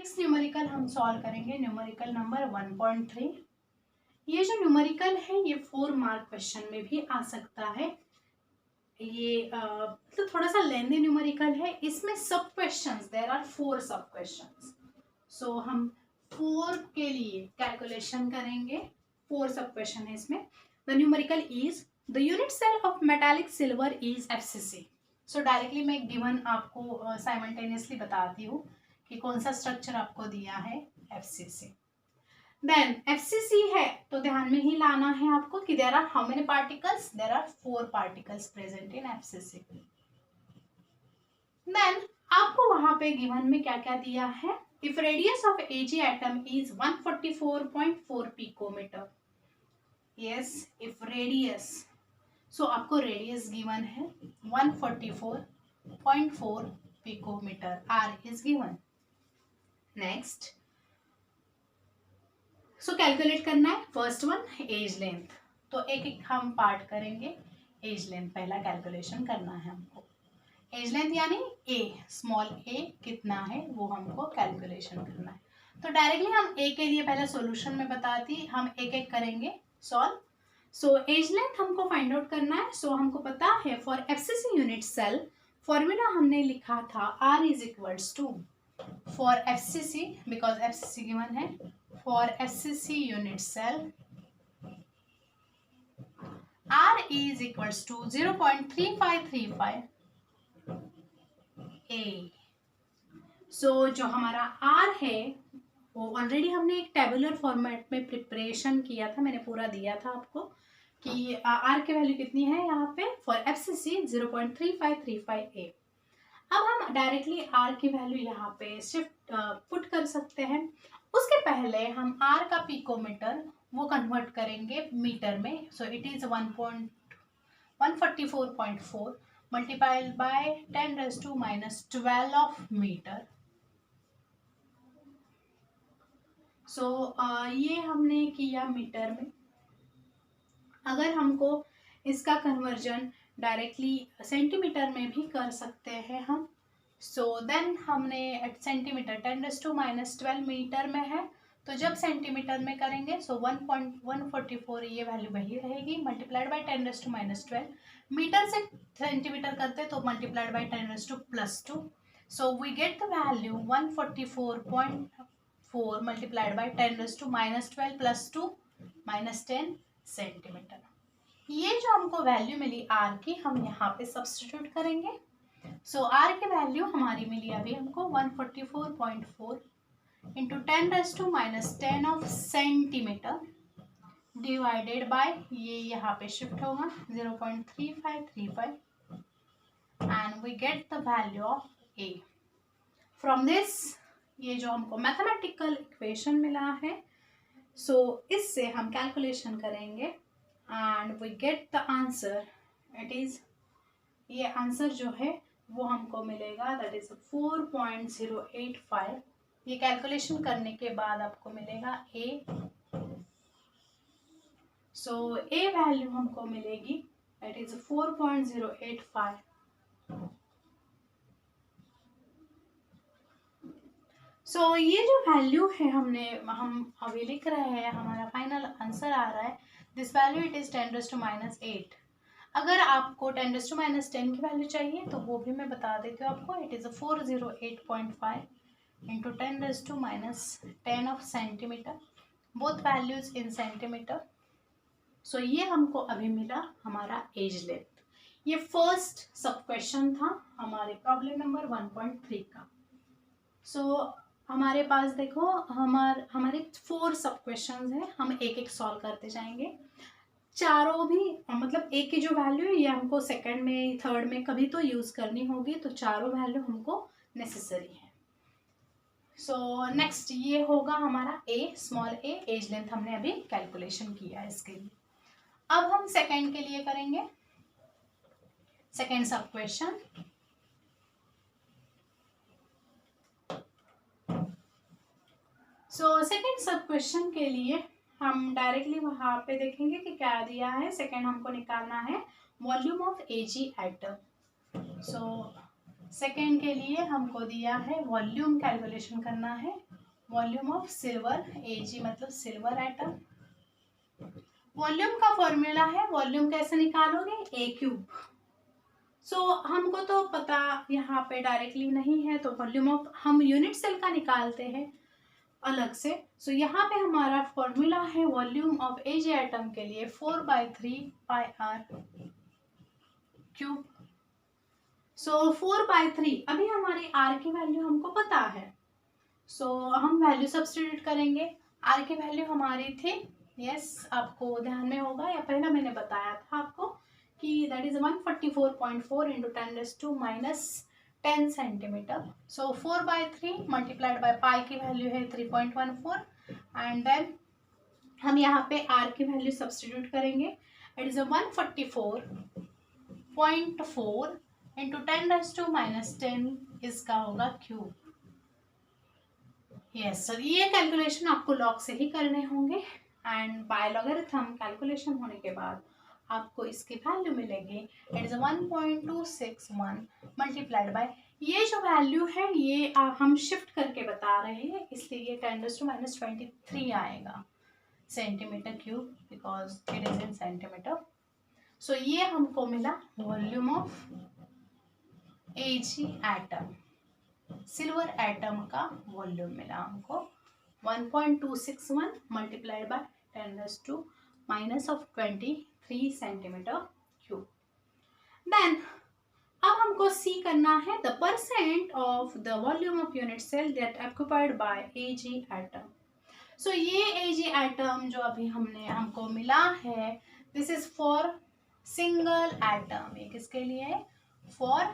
Next numerical हम solve करेंगे, numerical number 1.3। ये जो न्यूमेरिकल है ये 4 मार्क क्वेश्चन में भी आ सकता है। ये तो थोड़ा सा लेंथी न्यूमेरिकल है। इसमें सब क्वेश्चंस, देयर आर 4 सब क्वेश्चंस। सो हम 4 के लिए कैलकुलेशन करेंगे। 4 सब क्वेश्चन है इसमें। The numerical is the unit cell of metallic silver is FCC। So directly मैं गिवन आपको साइमल्टेनियसली बताती हूँ कि कौन सा स्ट्रक्चर आपको दिया है FCC। देन FCC है तो ध्यान में ही लाना है आपको कि there are how many particles, there are 4 particles present in FCC। Then आपको वहां पे गिवन में क्या क्या दिया है, if radius of Ag atom is 144.4 picometre. Yes, if radius, so आपको रेडियस गिवन है 144.4 picometre, R is given. Next so calculate करना है फर्स्ट वन एज लेंथ। तो एक एक हम पार्ट करेंगे। एज लेंथ पहला कैलकुलेशन करना है हमको। एज लेंथ यानी ए, स्मॉल ए कितना है वो हमको कैलकुलेशन करना है। तो डायरेक्टली हम ए के लिए पहले सॉल्यूशन में बताती, हम एक एक करेंगे सॉल्व। सो एज लेंथ हमको फाइंड आउट करना है। सो हमको पता है for FCC unit cell formula हमने लिखा था R is equals to, for FCC because FCC given है, for FCC unit cell R is equals to 0.3535 A। so जो हमारा R है वो ऑलरेडी हमने एक टेबुलर फॉर्मेट में प्रिपरेशन किया था, मैंने पूरा दिया था आपको कि R की वैल्यू कितनी है यहाँ पे फॉर FCC 0.3535 A। अब हम डायरेक्टली R की वैल्यू यहाँ पे शिफ्ट पुट कर सकते हैं। उसके पहले हम R का पिकोमीटर वो कन्वर्ट करेंगे मीटर में। So it is 144.4 multiplied by 10⁻⁻12 of metre. So ये हमने किया मीटर में। अगर हमको इसका कन्वर्जन डायरेक्टली सेंटीमीटर में भी कर सकते हैं हम। सो देन हमने सेंटीमीटर 10⁻12 मीटर में है, तो जब सेंटीमीटर में करेंगे सो 1.144 ये वैल्यू वही रहेगी मल्टीप्लाइड बाय 10⁻12। मीटर से सेंटीमीटर करते तो multiplied by 10⁻+2। So we get the value 144.4 multiplied by 10⁻12+2 -10 centimetre. ये जो हमको वैल्यू मिली R की हम यहाँ पे सब्स्टिट्यूट करेंगे। सो R की वैल्यू हमारी मिली अभी हमको 144.4 into 10⁻10 of centimetre divided by, ये यहाँ पे शिफ्ट होगा 0.3535 and we get the value of A। From this ये जो हमको मैथमेटिकल इक्वेशन मिला है, सो इससे हम कैलकुलेशन करेंगे and we get the answer. It is, ये आंसर जो है वो हमको मिलेगा दैट इज 4.085। ये कैलकुलेशन करने के बाद आपको मिलेगा A। सो A वैल्यू हमको मिलेगी दैट इज 4.085। सो ये जो वैल्यू है हम अभी लिख रहे हैं, हमारा फाइनल आंसर आ रहा है दिस वैल्यू इट इज 10⁻8। अगर आपको 10⁻10 की वैल्यू चाहिए तो वो भी मैं बता देती हूँ आपको। It is 408.5 into 10⁻10 of centimetre, both values in centimetre. So ये हमको अभी मिला हमारा एज लेंथ। ये फर्स्ट सब क्वेश्चन था हमारे प्रॉब्लम नंबर 1.3 का। सो हमारे पास देखो हमारे 4 सब क्वेश्चन हैं, हम एक एक सॉल्व करते जाएंगे। चारों भी मतलब एक की जो वैल्यू है ये हमको सेकंड में थर्ड में कभी तो यूज करनी होगी, तो चारों वैल्यू हमको नेसेसरी है। सो नेक्स्ट ये होगा हमारा A, small a, edge length हमने अभी कैलकुलेशन किया है इसके लिए। अब हम सेकंड के लिए करेंगे सेकंड सब क्वेश्चन। सो सेकंड सब क्वेश्चन के लिए हम डायरेक्टली वहाँ पे देखेंगे कि क्या दिया है। सेकंड हमको निकालना है volume of Ag atom. So second के लिए हमको दिया है वॉल्यूम कैलकुलेशन करना है वॉल्यूम ऑफ सिल्वर, Ag मतलब सिल्वर एटम। वॉल्यूम का फॉर्मूला है, वॉल्यूम कैसे निकालोगे, A क्यूब। सो हमको तो पता यहाँ पे डायरेक्टली नहीं है, तो वॉल्यूम ऑफ हम यूनिट सेल का निकालते हैं अलग से। सो यहाँ पे हमारा फॉर्मूला है वॉल्यूम ऑफ Ag एटम के लिए 4/3 पाई आर क्यूब। सो 4/3, अभी हमारी आर की वैल्यू हमको पता है, सो हम वैल्यू सब्स्टिट्यूट करेंगे। आर की वैल्यू हमारी थी, यस आपको ध्यान में होगा या पहला मैंने बताया था आपको कि that is 144.4 into 10⁻⁻10 centimetre. So 4/3 multiplied by pi की वैल्यू है 3.14 एंड देन हम यहाँ पे आर की वैल्यू सब्स्टिट्यूट करेंगे। इट इज 144.4 इंटू 10⁻⁻10 इसका होगा क्यूब। यस सर, ये कैलकुलेशन आपको लॉग से ही करने होंगे एंड बाय लॉगरिथम कैलकुलेशन होने के बाद आपको इसकी वैल्यू मिलेगी। इट इज 1.261 मल्टीप्लाइड बाय, ये जो वैल्यू है ये हम शिफ्ट करके बता रहे हैं, इसलिए ये 10⁻23 आएगा centimetre cube because it is in centimetre. So ये हमको मिला volume of Ag atom, silver atom का वॉल्यूम मिला हमको 1.261 multiplied by 10⁻⁻23 centimetre cube. Then अब हमको सी करना है the percent of the volume of unit cell that occupied by Ag atom. So ये Ag एटम जो अभी हमको मिला है, this is for single atom. ये किसके लिए है, फॉर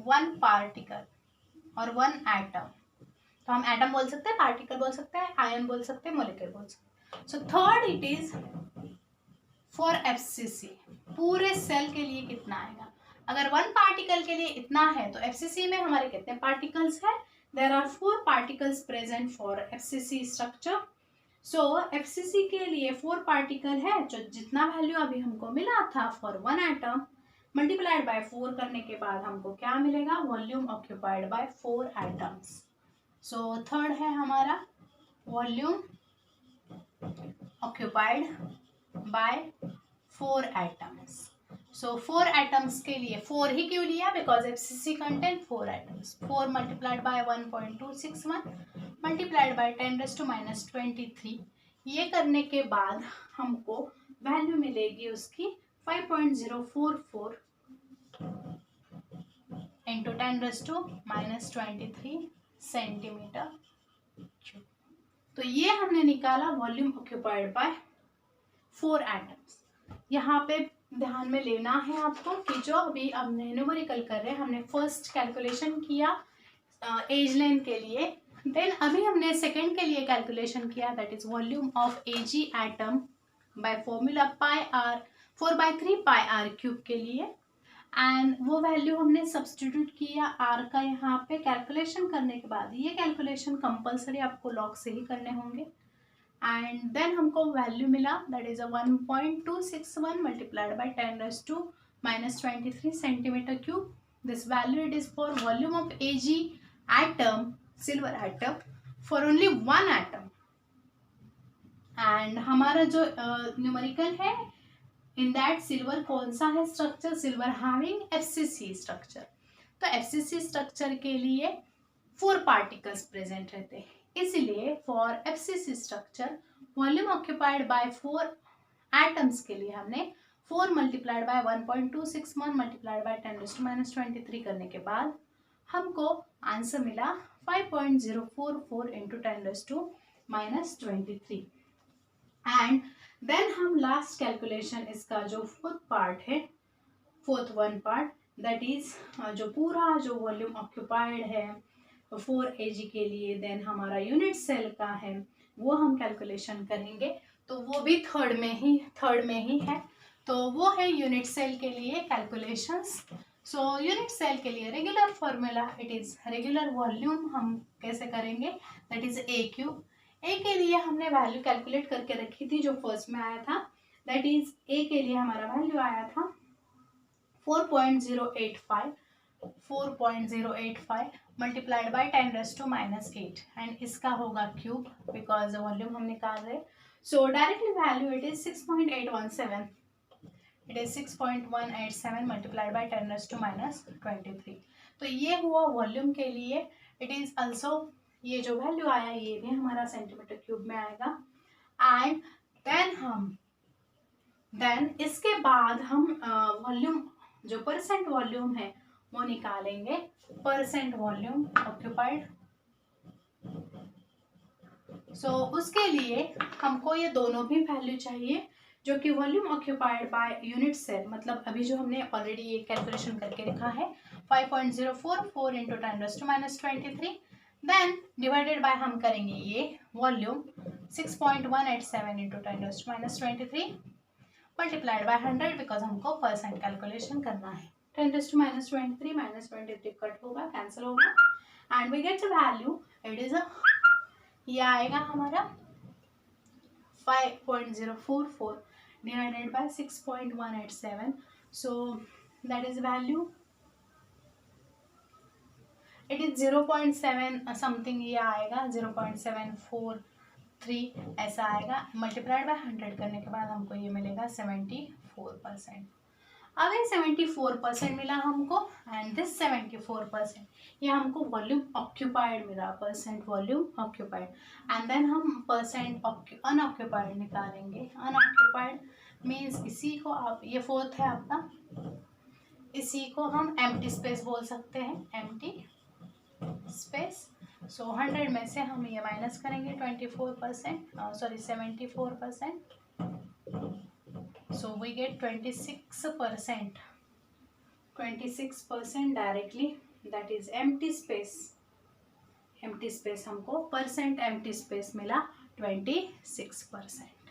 वन पार्टिकल और वन एटम। तो हम एटम बोल सकते हैं, पार्टिकल बोल सकते हैं, आयन बोल सकते हैं, मॉलिक्यूल बोल सकते हैं। So third it is for FCC, पूरे सेल के लिए कितना आएगा। अगर वन पार्टिकल के लिए इतना है तो FCC में हमारे कितने पार्टिकल्स हैं, there are 4 particles present for FCC structure. So FCC के लिए 4 पार्टिकल है, जो जितना वैल्यू अभी हमको मिला था for one atom multiplied by 4 करने के बाद हमको क्या मिलेगा, volume occupied bye 4 atoms. So third है हमारा वॉल्यूम ऑक्यूपाइड बाय 4 एटम्स। सो 4 एटम्स के लिए 4 ही क्यों लिया, because FCC contain 4 atoms. 4 multiplied by 1.261 multiplied by 10⁻⁻23, ये करने के बाद हमको वैल्यू मिलेगी उसकी 5.044 इंटू 10⁻⁻23 सेंटीमीटर क्यूब। तो ये हमने निकाला वॉल्यूम ऑक्यूपाइड बाय 4 एटम्स। यहाँ पे ध्यान में लेना है आपको कि जो अभी हमने न्यूमेरिकल कर रहे हैं, हमने फर्स्ट कैलकुलेशन किया एज लेंथ के लिए, देन अभी हमने सेकेंड के लिए कैलकुलेशन किया that is volume of Ag atom by formula pi r 4/3 pi r cube के लिए, एंड वो वैल्यू हमने सब्सटीट्यूट किया आर का यहाँ पे कैलकुलेशन करने के बाद। ये कैलकुलेशन कंपलसरी आपको लॉग से ही करने होंगे एंड देन हमको वैल्यू मिला that is 1.261 multiplied by 10⁻⁻23 centimetre cube. This value it is for volume of Ag atom, silver atom, for only one atom. And हमारा जो न्यूमेरिकल है इन दैट सिल्वर कौन सा है structure, silver having FCC structure. तो FCC structure के लिए 4 particles present रहते हैं, इसलिए for FCC structure volume occupied bye 4 atoms के लिए हमने 4 मल्टीप्लाइड बाय 1.261 मल्टीप्लाइड बाय 10⁻⁻23 करने के बाद हमको आंसर मिला 5.044 इंटू 10⁻⁻23 एंड देन हम लास्ट कैलकुलेशन इसका जो fourth one part that is जो पूरा जो वॉल्यूम ऑक्यूपाइड है 4 Ag के लिए, देन हमारा यूनिट सेल का है वो हम कैलकुलेशन करेंगे। तो वो भी थर्ड में ही है, तो वो है यूनिट सेल के लिए कैलकुलेशंस। सो यूनिट सेल के लिए regular formula it is regular volume हम कैसे करेंगे, दैट इज A क्यूब। ए के लिए हमने वैल्यू कैलकुलेट करके रखी थी जो फर्स्ट में आया था, दैट इज ए के लिए हमारा वैल्यू आया था 4.085 मल्टीप्लाइड बाय 10⁻⁻8 एंड इसका होगा क्यूब बिकॉज वॉल्यूम हम निकाल रहे। सो directly value it is 6.817, it is 6.187 multiplied by 10⁻23। तो ये हुआ वॉल्यूम के लिए। इट इज ऑल्सो, ये जो वैल्यू आया ये भी हमारा सेंटीमीटर क्यूब में आएगा। एंड देन इसके बाद हम वॉल्यूम जो परसेंट वॉल्यूम है वो निकालेंगे, परसेंट वॉल्यूम ऑक्यूपाइड। सो उसके लिए हमको ये दोनों भी वैल्यू चाहिए, जो कि volume occupied by unit cell, मतलब अभी जो हमने ऑलरेडी ये कैलकुलेशन करके रखा है 5.044 इंटू 10⁻23, देन डिवाइडेड बाय हम करेंगे ये volume 6.187 into 10⁻23 multiplied by 100 because हमको परसेंट कैलकुलेशन करना है। 10⁻23 -23 कट होगा, कैंसिल होगा and we get the value. It is ये आएगा हमारा 5.044 divided by 6.187, so that is value, it is 0.7 something ये आएगा, 0.743 ऐसा आएगा। मल्टीप्लाइड बाय 100 करने के बाद हमको ये मिलेगा 74%। अब ये 74% मिला हमको एंड दिस 74% ये हमको वॉल्यूम ऑक्यूपाइड मिला, percent volume occupied. And then हम परसेंट अनऑक्यूपाइड निकालेंगे। अनऑक्यूपाइड मीन्स इसी को आप, ये फोर्थ है आपका, इसी को हम एम्प्टी स्पेस बोल सकते हैं, एम्प्टी स्पेस। सो 100 में से हम ये माइनस करेंगे 74%, so we get 26%, 26% directly, that is empty space। empty space हमको परसेंट empty space मिला 26%।